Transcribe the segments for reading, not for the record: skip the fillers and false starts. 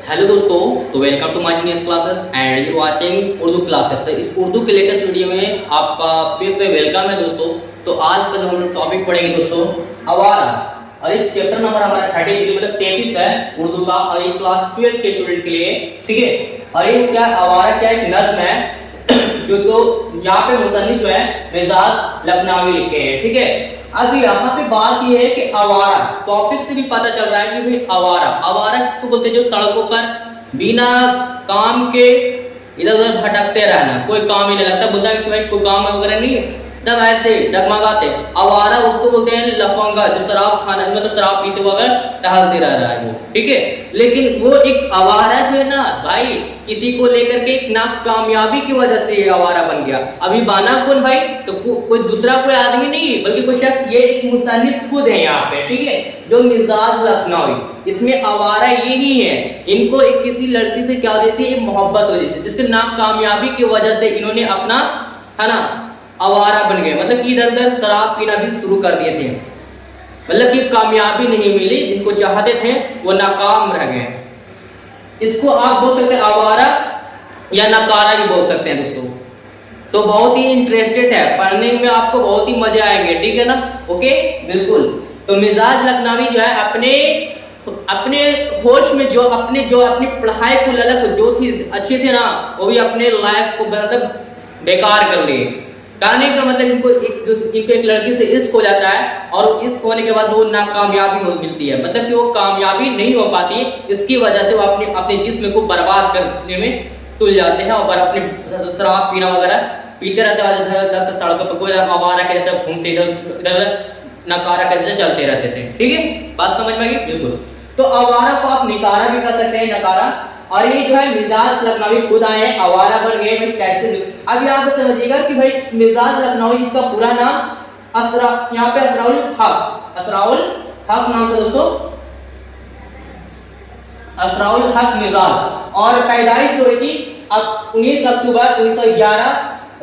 Hello दोस्तों, तो welcome to my genius classes and you watching Urdu classes. तो इस उर्दू के लेटेस्ट वीडियो में आपका फिर से वेलकम है दोस्तों। तो आज का जो हम टॉपिक पढ़ेंगे दोस्तों, आवारा। और ये चैप्टर नंबर हमारा 33 मतलब 33 है उर्दू का, और ये क्लास 12 के स्टूडेंट के लिए, ठीक है। और ये क्या आवारा क्या एक नज्म है जो तो यहाँ पे मुसन्निफ जो है मिजाज लखनवी लिखे हैं, ठीक है। अब यहाँ पे बात ये है कि आवारा टॉपिक से भी पता चल रहा है कि भाई आवारा आवारा किसको बोलते हैं, जो सड़कों पर बिना काम के इधर उधर भटकते रहना, कोई काम ही नहीं लगता, बोलता है कि भाई कोई काम वगैरह नहीं है, तब ऐसे डगमगाते। आवारा उसको बोलते हैं लफंगा, जो शराब खाना मतलब शराब पीते वगैरह टहलते रह रहा है वो, ठीक है। लेकिन वो एक आवारा जो है ना भाई, किसी को लेकर के एक नाकामयाबी की वजह से ये आवारा बन गया। अभी बाना कौन भाई, तो कोई दूसरा कोई आदमी नहीं बल्कि कोई शख्स, ये एक मुसन्निफ खुद है यहाँ पे, ठीक है, जो मिजाज लखनवी। इसमें आवारा ये ही है, इनको एक किसी लड़की से क्या देती है, मोहब्बत हो जाती है, जिसके नाकामयाबी की वजह से इन्होंने अपना है ना आवारा बन गए, मतलब कि इधर उधर शराब पीना भी शुरू कर दिए थे। मतलब कि कामयाबी नहीं मिली, जिनको चाहते थे वो नाकाम रह गए। इसको आप बोल सकते हैं आवारा या नकारा भी बोल सकते हैं दोस्तों। तो बहुत ही इंटरेस्टेड है, पढ़ने में आपको बहुत ही मजे आएंगे, ठीक है ना, ओके बिल्कुल। तो मिजाज लखनवी जो है अपने होश में जो अपनी पढ़ाई को ललक जो थी अच्छी थी ना, वो भी अपने लाइफ को मतलब बेकार कर लिए। कहने का मतलब इनको एक लड़की से इश्क हो जाता है, और इश्क होने के बाद वो नाकामयाबी मिलती है, मतलब कि वो कामयाबी नहीं हो पाती, इसकी वजह से वो अपने जिस्म को बर्बाद करने में तुल जाते हैं, और अपने शराब पीना वगैरह पीते रहते हैं, सड़कों पर कोई आवारा के जैसे घूमते इधर नकारा के जैसे चलते रहते थे, ठीक है, बात समझ में आई बिल्कुल। तो आवारा को आप निकारा भी कर सकते हैं, नकारा। और ये जो है मिजाज लखनवी खुद आए आवारा बन गए भाई, कैसे। अब यहाँ पे समझिएगा कि भाई मिजाज लखनवी का पूरा नाम यहाँ पे असराउल हक नाम था दोस्तों, असराउल हक मिजाज। और पैदाइश जो हुई थी 19 अक्टूबर 1911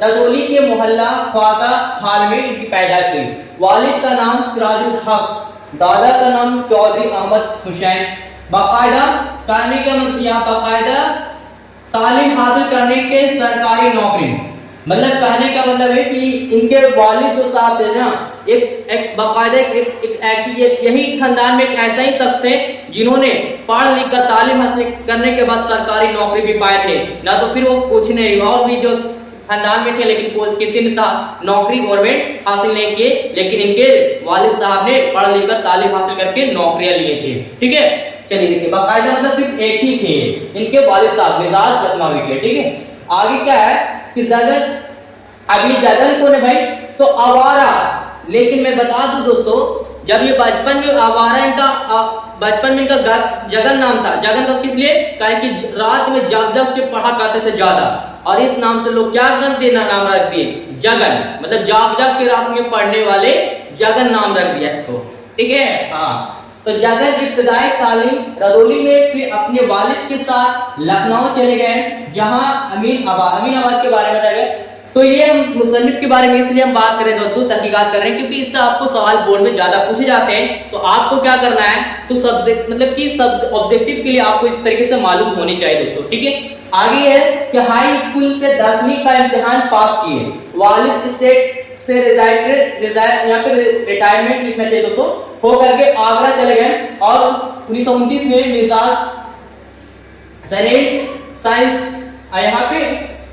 रजौली के मोहल्ला ख्वाजा हाल में इनकी पैदाइश हुई। वालिद का नाम सिराजुल हक, दादा का नाम चौधरी अहमद हुसैन। बाकायदा करने के यहाँ बाकायदा तालीम हासिल करने के सरकारी नौकरी, मतलब कहने का मतलब है कि इनके वालिद जो साहब थे ना, एक बाकायदा यही खानदान में एक ऐसा ही शख्स थे जिन्होंने पढ़ लिख कर तालीम हासिल करने के बाद सरकारी नौकरी भी पाए थे। ना तो फिर वो कुछ नहीं, और भी जो खानदान में थे लेकिन किसी ने नौकरी गवर्नमेंट हासिल नहीं किए, लेकिन इनके वालिद साहब ने पढ़ लिख कर तालीम हासिल करके नौकरियां लिए थे, ठीक है। चलिए देखिए, बाकायदा मतलब सिर्फ एक ही थे इनके वालिद साहब मिजाज लखनवी के, ठीक है। आगे क्या है कि जगन, अभी जगन कौन है भाई, तो आवारा। लेकिन मैं बता दूं दोस्तों, जब ये बचपन में आवारा, इनका बचपन में इनका जगन नाम था। जगन का किस लिए, कि रात में जाग जाग के पढ़ा करते थे ज्यादा, और इस नाम से लोग क्या नाम रख दिए, जगन, मतलब जाग जाग के रात में पढ़ने वाले जगन नाम रख दिया इसको, ठीक है। हाँ, तो जगन इब्तदाई तालीम रजौली में, फिर अपने वालिद के साथ लखनऊ चले गए, जहां अमीन आबाद के बारे में बताया। तो ये हम मुसन्निफ के बारे में इसलिए हम बात करें दोस्तों, तहकीकात कर रहे हैं, क्योंकि इससे आपको सवाल बोर्ड में ज्यादा पूछे जाते हैं। तो आपको क्या करना है, तो सब्जेक्ट मतलब कि सब ऑब्जेक्टिव के लिए आपको इस तरीके से मालूम होनी चाहिए दोस्तों, ठीक है। आगे है कि हाई स्कूल से 10वीं का इम्तिहान पास किए, वालिद स्टेट से यहाँ पे रिटायरमेंट लिखना चाहिए दोस्तों, हो करके आगरा चले गए, और 1929 में मिजाज साइंस यहाँ पे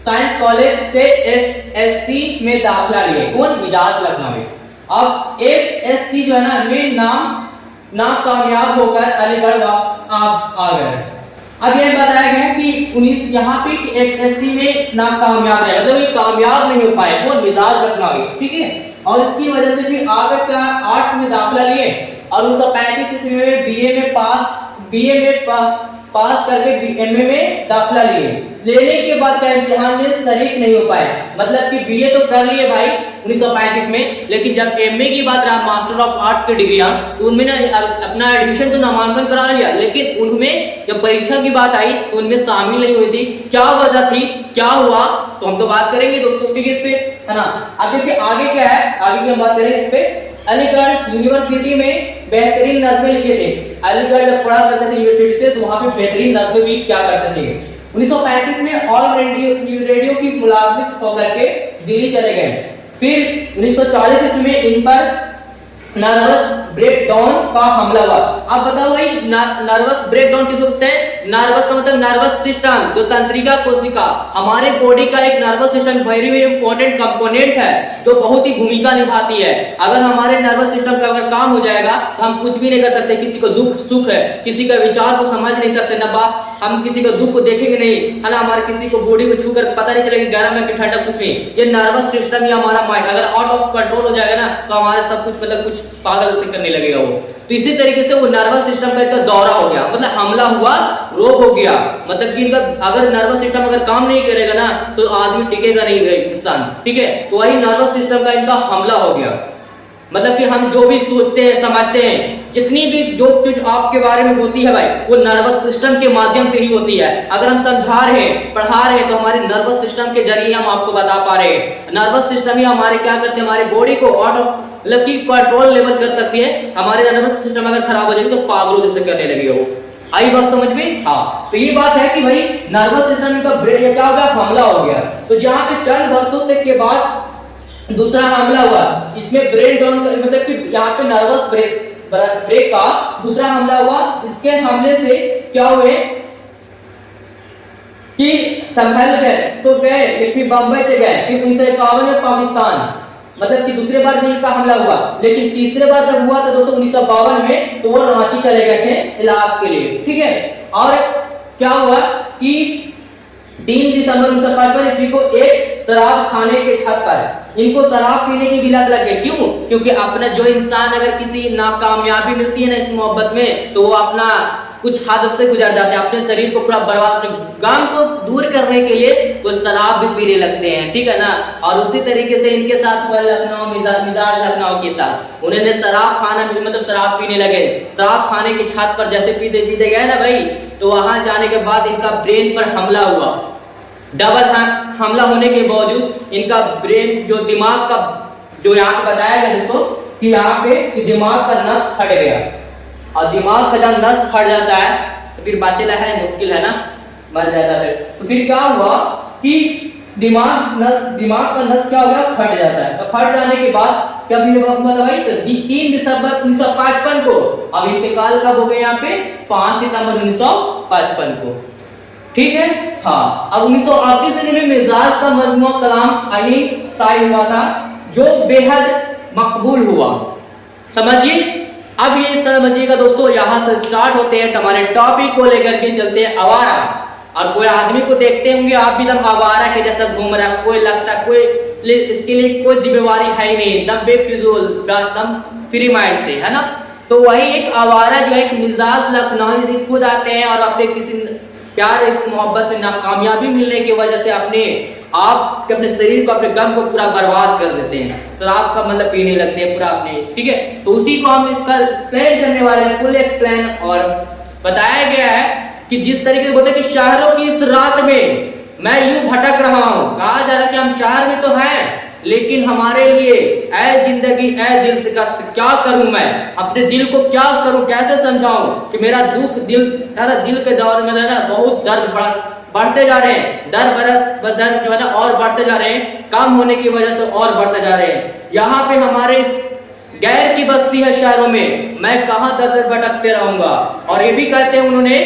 साइंस कॉलेज से एफएससी में दाखिला लिए, कौन, मिजाज लखनवी। अब एफएससी जो है ना में नाकामयाब होकर अलीगढ़ आ गए। अब यह बताया गया कि यहाँ पे एफएससी में नाकामयाब रहे, मतलब ये कामयाब नहीं हो पाए, कौन, मिजाज लखनवी, ठीक है। और इसकी वजह से फिर आगे का आर्ट्स में दाखिला लिए, और 1935 ईस्वी में बीए में पास करके एमए में दाखिला लिए। लेने के बाद का इम्तिहान में शरीक नहीं हो पाए, मतलब कि बीए तो कर लिए भाई 1935 में, लेकिन जब एमए की बात रहा, मास्टर ऑफ आर्ट्स की डिग्रियां, तो उनमें अपना एडमिशन तो नामांकन करा लिया, लेकिन उनमें जब परीक्षा की बात आई तो उनमें शामिल नहीं हुई थी। क्या वजह थी, क्या हुआ, तो हम तो बात करेंगे दोस्तों, ठीक है, इस पे, है ना। अब देखिए आगे क्या है, आगे की हम बात करेंगे इस पे। अलीगढ़ यूनिवर्सिटी में बेहतरीन नज़्में लिखे थे। अलीगढ़ जब पढ़ा करते थे यूनिवर्सिटी से, तो वहां पे बेहतरीन नज़्में भी क्या करते थे। 1935 में ऑल रेडियो की मुलाजिमत होकर के दिल्ली चले गए। फिर 1940 ईस्वी में इन पर नर्वस ब्रेकडाउन का हमला हुआ। अब बताओ भाई नर्वस ब्रेकडाउन किसे होता है? नर्वस का मतलब नर्वस सिस्टम, जो तंत्रिका कोशिका, हमारे बॉडी का एक nervous system very very important component है, जो बहुत ही भूमिका निभाती है। अगर हमारे नर्वस सिस्टम का अगर काम हो जाएगा तो हम कुछ भी नहीं कर सकते। किसी को दुख सुख है, किसी का विचार को समझ नहीं सकते, ना हम किसी को दुख को देखेंगे नहीं, है ना, हमारे किसी को बॉडी को छूकर पता नहीं चलेगा गर्म है कि ठंडा, कुछ नहीं। ये नर्वस सिस्टम ही हमारा माइंड अगर आउट ऑफ कंट्रोल हो जाएगा ना, तो हमारे सब कुछ मतलब कुछ पागल करने लगेगा वो। तो इसी तरीके से वो नर्वस सिस्टम का इनका दौरा हो गया, मतलब हमला हुआ, रोग हो गया, मतलब कि इनका अगर नर्वस सिस्टम अगर काम नहीं करेगा ना तो आदमी टिकेगा नहीं इंसान, ठीक है। तो वही नर्वस सिस्टम का इनका हमला हो गया। मतलब कि हम जो भी सोचते हैं समझते हैं, जितनी भी जो चीज आपके बारे में होती है भाई, वो नर्वस सिस्टम के माध्यम से ही होती है। अगर हम समझा रहे हैं, पढ़ा रहे हैं, तो हमारे नर्वस सिस्टम के जरिए हम आपको बता पा रहे हैं। नर्वस सिस्टम ही हमारे क्या करते हैं, हमारी बॉडी को आउट ऑफ मतलब कि कंट्रोल लेवल कर सकती है। हमारे नर्वस सिस्टम अगर खराब हो जाएगी तो पागलों जैसे करने लगेगा वो। आई बात समझ में? हाँ, तो ये बात है कि भाई नर्वस सिस्टम का क्या हो गया, हमला हो गया। तो जहाँ पे चंद वर्षों तक के बाद दूसरा हमला हुआ, इसमें ब्रेन डाउन मतलब कि यहाँ पे नर्वस ब्रेक का दूसरा हमला हुआ। इसके हमले से क्या हुए कि संभल गए तो गए, फिर बंबई से गए, फिर 1951 में पाकिस्तान, मतलब कि दूसरे बार भी इनका हमला हुआ। लेकिन तीसरे बार जब हुआ था दोस्तों 1952 में, तो वो रांची चले गए थे इलाज के लिए, ठीक है। और क्या हुआ कि 3 दिसंबर 1955 ईस्वी को एक शराब खाने के छत पर इनको शराब पीने की भी लत लग गई। क्यों? क्योंकि अपना जो इंसान अगर किसी नाकामयाबी मिलती है ना इस मोहब्बत में, तो वो अपना कुछ हद से गुजर जाते हैं, अपने शरीर को पूरा बर्बाद, गम को दूर करने के लिए वो शराब भी पीने लगते हैं, ठीक है ना। और उसी तरीके से इनके साथ हुआ लखनऊ मिजाज लखनऊ के साथ, उन्होंने शराब खाना भी मतलब शराब पीने लगे। शराब खाने की छत पर जैसे पीते पीते गए ना भाई, तो वहां जाने के बाद इनका ब्रेन पर हमला हुआ। डबल हमला होने के बावजूद इनका ब्रेन जो दिमाग का जो यहाँ पे बताया गया जिसको कि यहाँ पे कि दिमाग का नस फट गया। और दिमाग का जब नस फट जाता है तो फिर बचना है मुश्किल है ना, मर जाता है। तो फिर क्या हुआ कि दिमाग का नस क्या हो गया, फट जाता है। तो फट जाने के बाद क्या हुआ भाई, तो 3 दिसंबर 1955 को, अब इंतकाल कब हो गया यहाँ पे, 5 सितंबर 1955 को, ठीक है। हाँ, अब 1938 में मिजाज का मजमूआ कलाम शायद हुआ था, जो बेहद मकबूल हुआ। समझिए, अब ये समझिएगा दोस्तों, यहाँ से स्टार्ट होते हैं हमारे टॉपिक को लेकर के चलते हैं आवारा। और कोई आदमी को देखते होंगे आप भी दम आवारा के जैसा घूम रहा है, कोई लगता कोई इसके लिए कोई जिम्मेवारी है ही नहीं, दम बेफिजूल दम फ्री माइंड थे, है ना। तो वही एक आवारा जो एक मिजाज लखनऊ से खुद आते हैं और अपने किसी प्यार इस मोहब्बत में नाकामयाबी मिलने की वजह से अपने आप अपने शरीर को अपने गम को पूरा बर्बाद कर देते हैं, शराब का मतलब पीने लगते हैं पूरा अपने, ठीक है। तो उसी को हम इसका एक्सप्लेन करने वाले हैं, फुल एक्सप्लेन। और बताया गया है कि जिस तरीके से बोलते हैं कि शहरों की इस रात में मैं यूं भटक रहा हूं, कहा जा रहा है कि हम शहर में तो हैं लेकिन हमारे लिए ऐ जिंदगी ऐ दिल शिकस्त, क्या करूं मैं, अपने दिल को क्या करूं, कैसे समझाऊं कि मेरा दुख दिल के दौर में ना बहुत दर्द बढ़ते जा रहे हैं, दर्द जो है ना और बढ़ते जा रहे हैं, कम होने की वजह से और बढ़ते जा रहे हैं। यहाँ पे हमारे गैर की बस्ती है शहरों में, मैं कहां दर भटकते रहूंगा। और ये भी कहते हैं उन्होंने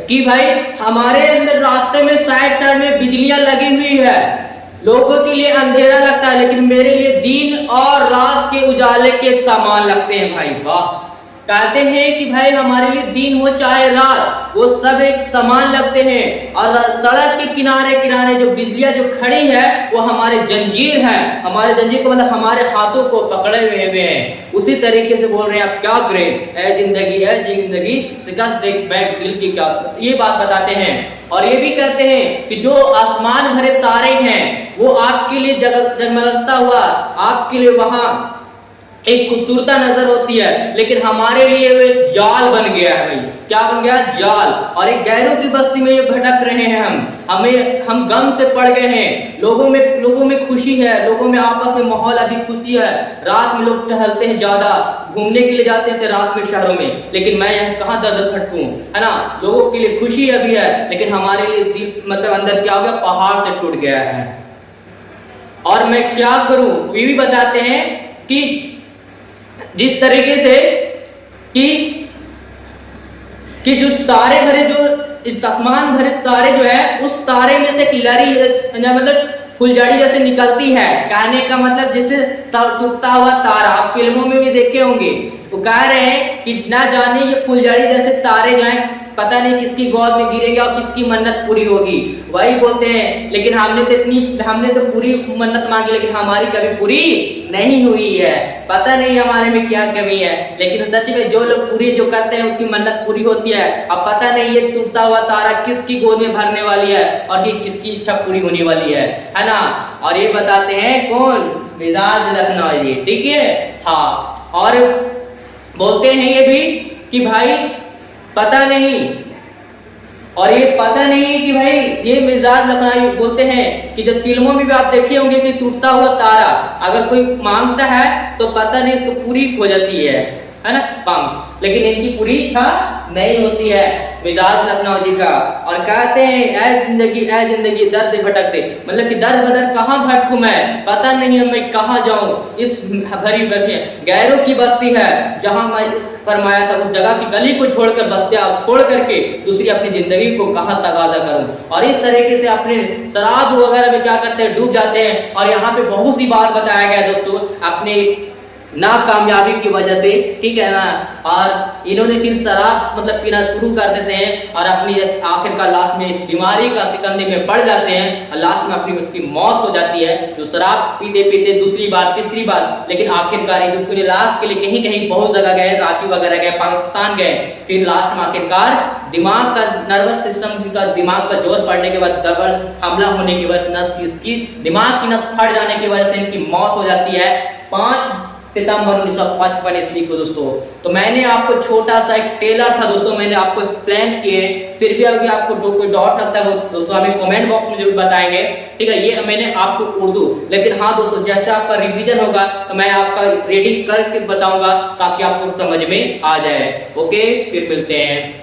कि भाई हमारे अंदर रास्ते में साइड में बिजलियां लगी हुई है, लोगों के लिए अंधेरा लगता है लेकिन मेरे लिए दिन और रात के उजाले के एक समान लगते हैं भाई। वाह, कहते हैं कि भाई हमारे लिए दिन हो चाहे रात, वो सब एक समान लगते हैं। और सड़क के किनारे किनारे जो बिजलियां जो खड़ी है वो हमारे जंजीर है, हमारे जंजीर को मतलब हमारे हाथों को पकड़े हुए हैं। उसी तरीके से बोल रहे हैं आप क्या करें, ऐ जिंदगी शिकस्त देख बैक दिल की, क्या ये बात बताते हैं। और ये भी कहते हैं कि जो आसमान भरे तारे हैं वो आपके लिए जगमगता हुआ आपके लिए वहां एक खूबसूरता नजर होती है, लेकिन हमारे लिए वो एक जाल बन गया है भाई। क्या बन गया? जाल। और एक गैरों की बस्ती में ये भटक रहे हैं हम गम से पड़ गए हैं। लोगों में खुशी है, लोगों में आपस में माहौल अभी खुशी है। रात में लोग टहलते हैं, ज्यादा घूमने के लिए जाते थे रात में शहरों में, लेकिन मैं यहाँ कहाँ दर्द भटकूं, है ना। लोगों के लिए खुशी अभी है, लेकिन हमारे लिए मतलब अंदर क्या हो गया? पहाड़ से टूट गया है। और मैं क्या करूं? ये भी बताते हैं कि जिस तरीके से कि जो तारे भरे, जो इस आसमान भरे तारे जो है, उस तारे में से एक लड़ी मतलब फुलझड़ी जैसे निकलती है। कहने का मतलब जैसे टूटता हुआ तारा, आप फिल्मों में भी देखे होंगे। वो कह रहे हैं कि ना जाने ये फुलझड़ी जैसे तारे जो है, पता नहीं किसकी गोद में गिरेंगे और किसकी मन्नत पूरी होगी। वही बोलते हैं, लेकिन हमने तो पूरी मन्नत मांगी, लेकिन हमारी कभी पूरी नहीं हुई है। पता नहीं हमारे में क्या कमी है, लेकिन सच में जो लोग पूरी जो करते हैं उसकी मन्नत पूरी होती है। अब पता नहीं ये टूटता हुआ तारा किसकी गोद में भरने वाली है और ये किसकी इच्छा पूरी होने वाली है ना। और ये बताते हैं कौन? मिजाज लखनऊ, ठीक है। हाँ, और बोलते हैं ये भी कि भाई पता नहीं, और ये पता नहीं कि भाई ये मिजाज लखनऊ बोलते हैं कि जब फिल्मों में भी आप देखे होंगे कि टूटता हुआ तारा अगर कोई मांगता है तो पता नहीं उसको पूरी हो जाती है ना मांग, लेकिन इनकी पूरी इच्छा नहीं होती है मिजाज लखनऊ जी का। और कहते हैं ऐ जिंदगी दर्द भटकते, मतलब कि दर बदर कहाँ भटकूं मैं, पता नहीं है मैं कहाँ जाऊं। इस भरी भरी गैरों की बस्ती है जहां मैं इस फरमाया था उस जगह की गली को छोड़कर बस्तियां छोड़ करके दूसरी अपनी जिंदगी को कहां तगाजा करूं। और इस तरीके से अपने शराब वगैरह में क्या करते हैं? डूब जाते हैं। और यहाँ पे बहुत सी बात बताया गया दोस्तों अपने नाकामयाबी की वजह से, ठीक है ना। और इन्होंने फिर शराब मतलब पीना शुरू कर देते हैं और अपनी आखिरकार लास्ट में इस बीमारी का सिकंदे में पड़ जाते हैं और लास्ट में अपनी उसकी मौत हो जाती है। जो शराब पीते पीते दूसरी बार तीसरी बार, लेकिन आखिरकार पूरे लास्ट के लिए कहीं कहीं बहुत जगह गए, रांची वगैरह गए, पाकिस्तान गए, फिर लास्ट में आखिरकार दिमाग का नर्वस सिस्टम का दिमाग पर जोर पड़ने के बाद डबल हमला होने की वजह से इसकी दिमाग की नस फट जाने की वजह से इनकी मौत हो जाती है 5 सितंबर 1955 ईस्वी को दोस्तों। तो मैंने आपको छोटा सा एक टेलर था दोस्तों, मैंने आपको एक्सप्लेन किए, फिर भी अभी आपको कोई डाउट लगता है वो दोस्तों हमें कमेंट बॉक्स में जरूर बताएंगे, ठीक है। ये मैंने आपको उर्दू, लेकिन हाँ दोस्तों जैसे आपका रिवीजन होगा तो मैं आपका रीडिंग करके बताऊंगा ताकि आपको समझ में आ जाए। ओके, फिर मिलते हैं।